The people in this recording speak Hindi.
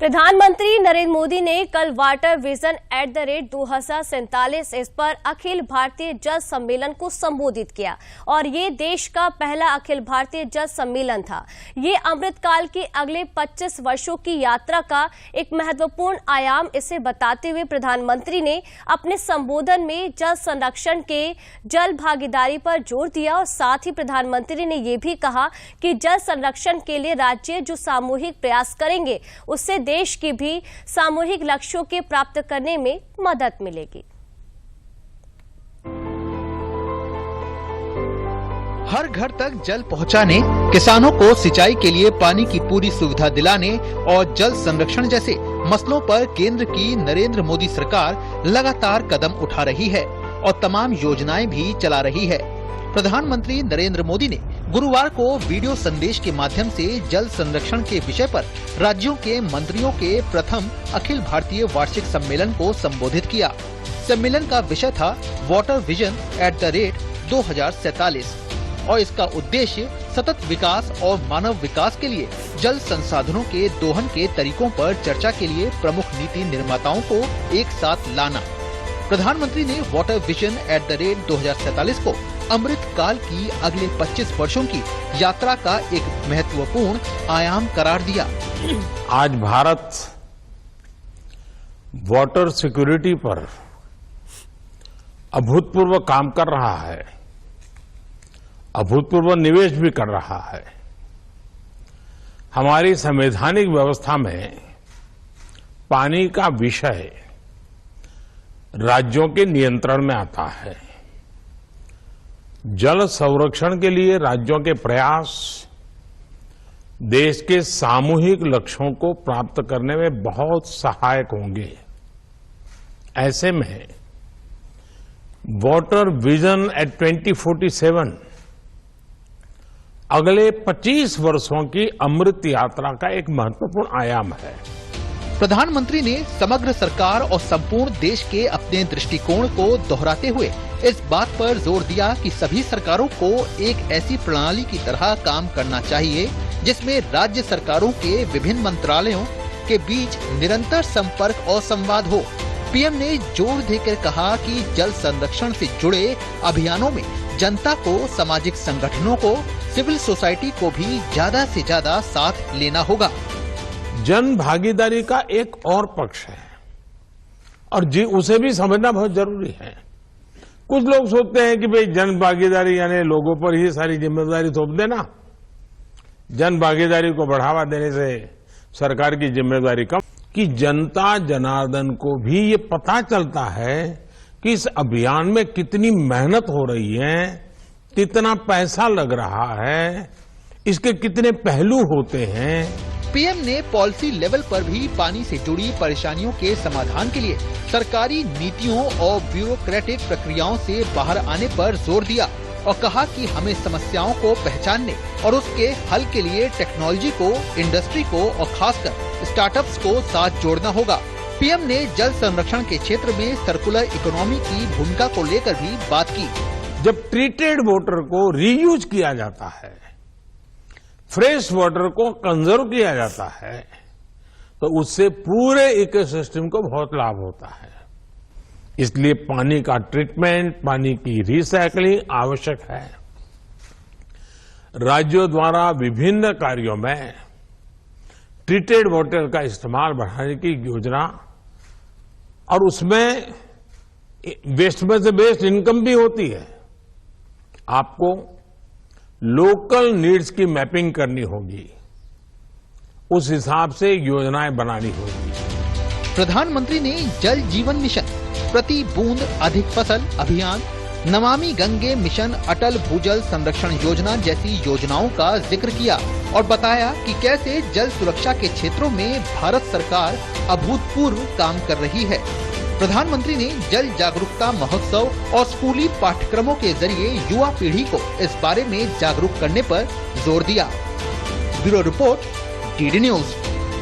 प्रधानमंत्री नरेंद्र मोदी ने कल वाटर विजन @2047 इस पर अखिल भारतीय जल सम्मेलन को संबोधित किया और ये देश का पहला अखिल भारतीय जल सम्मेलन था। ये अमृतकाल के अगले 25 वर्षों की यात्रा का एक महत्वपूर्ण आयाम इसे बताते हुए प्रधानमंत्री ने अपने संबोधन में जल संरक्षण के जल भागीदारी पर जोर दिया और साथ ही प्रधानमंत्री ने ये भी कहा कि जल संरक्षण के लिए राज्य जो सामूहिक प्रयास करेंगे उससे देश के भी सामूहिक लक्ष्यों के प्राप्त करने में मदद मिलेगी। हर घर तक जल पहुंचाने, किसानों को सिंचाई के लिए पानी की पूरी सुविधा दिलाने और जल संरक्षण जैसे मसलों पर केंद्र की नरेंद्र मोदी सरकार लगातार कदम उठा रही है और तमाम योजनाएं भी चला रही है। प्रधानमंत्री नरेंद्र मोदी ने गुरुवार को वीडियो संदेश के माध्यम से जल संरक्षण के विषय पर राज्यों के मंत्रियों के प्रथम अखिल भारतीय वार्षिक सम्मेलन को संबोधित किया। सम्मेलन का विषय था वाटर विजन @2047 और इसका उद्देश्य सतत विकास और मानव विकास के लिए जल संसाधनों के दोहन के तरीकों पर चर्चा के लिए प्रमुख नीति निर्माताओं को एक साथ लाना। प्रधानमंत्री ने वाटर विजन @2047 को अमृत काल की अगले 25 वर्षों की यात्रा का एक महत्वपूर्ण आयाम करार दिया। आज भारत वाटर सिक्योरिटी पर अभूतपूर्व काम कर रहा है, अभूतपूर्व निवेश भी कर रहा है। हमारी संवैधानिक व्यवस्था में पानी का विषय राज्यों के नियंत्रण में आता है। जल संरक्षण के लिए राज्यों के प्रयास देश के सामूहिक लक्ष्यों को प्राप्त करने में बहुत सहायक होंगे। ऐसे में वाटर विजन @2047 अगले 25 वर्षों की अमृत यात्रा का एक महत्वपूर्ण आयाम है। प्रधानमंत्री ने समग्र सरकार और संपूर्ण देश के अपने दृष्टिकोण को दोहराते हुए इस बात पर जोर दिया कि सभी सरकारों को एक ऐसी प्रणाली की तरह काम करना चाहिए जिसमें राज्य सरकारों के विभिन्न मंत्रालयों के बीच निरंतर संपर्क और संवाद हो। पीएम ने जोर देकर कहा कि जल संरक्षण से जुड़े अभियानों में जनता को, सामाजिक संगठनों को, सिविल सोसाइटी को भी ज्यादा से ज्यादा साथ लेना होगा। जन भागीदारी का एक और पक्ष है और उसे भी समझना बहुत जरूरी है। कुछ लोग सोचते हैं कि भाई जन भागीदारी यानी लोगों पर ही सारी जिम्मेदारी थोप देना। जन भागीदारी को बढ़ावा देने से सरकार की जिम्मेदारी कम। कि जनता जनार्दन को भी ये पता चलता है कि इस अभियान में कितनी मेहनत हो रही है, कितना पैसा लग रहा है, इसके कितने पहलू होते हैं। पीएम ने पॉलिसी लेवल पर भी पानी से जुड़ी परेशानियों के समाधान के लिए सरकारी नीतियों और ब्यूरोक्रेटिक प्रक्रियाओं से बाहर आने पर जोर दिया और कहा कि हमें समस्याओं को पहचानने और उसके हल के लिए टेक्नोलॉजी को, इंडस्ट्री को और खासकर स्टार्टअप्स को साथ जोड़ना होगा। पीएम ने जल संरक्षण के क्षेत्र में सर्कुलर इकोनॉमी की भूमिका को लेकर भी बात की। जब ट्रीटेड वाटर को रीयूज किया जाता है, फ्रेश वाटर को कंजर्व किया जाता है, तो उससे पूरे इकोसिस्टम को बहुत लाभ होता है। इसलिए पानी का ट्रीटमेंट, पानी की रिसाइकलिंग आवश्यक है। राज्यों द्वारा विभिन्न कार्यों में ट्रीटेड वाटर का इस्तेमाल बढ़ाने की योजना और उसमें वेस्ट में से बेस्ट इनकम भी होती है। आपको लोकल नीड्स की मैपिंग करनी होगी, उस हिसाब से योजनाएं बनानी होगी। प्रधानमंत्री ने जल जीवन मिशन, प्रति बूंद अधिक फसल अभियान, नमामि गंगे मिशन, अटल भूजल संरक्षण योजना जैसी योजनाओं का जिक्र किया और बताया कि कैसे जल सुरक्षा के क्षेत्रों में भारत सरकार अभूतपूर्व काम कर रही है। प्रधानमंत्री ने जल जागरूकता महोत्सव और स्कूली पाठ्यक्रमों के जरिए युवा पीढ़ी को इस बारे में जागरूक करने पर जोर दिया। Bureau report, DD news.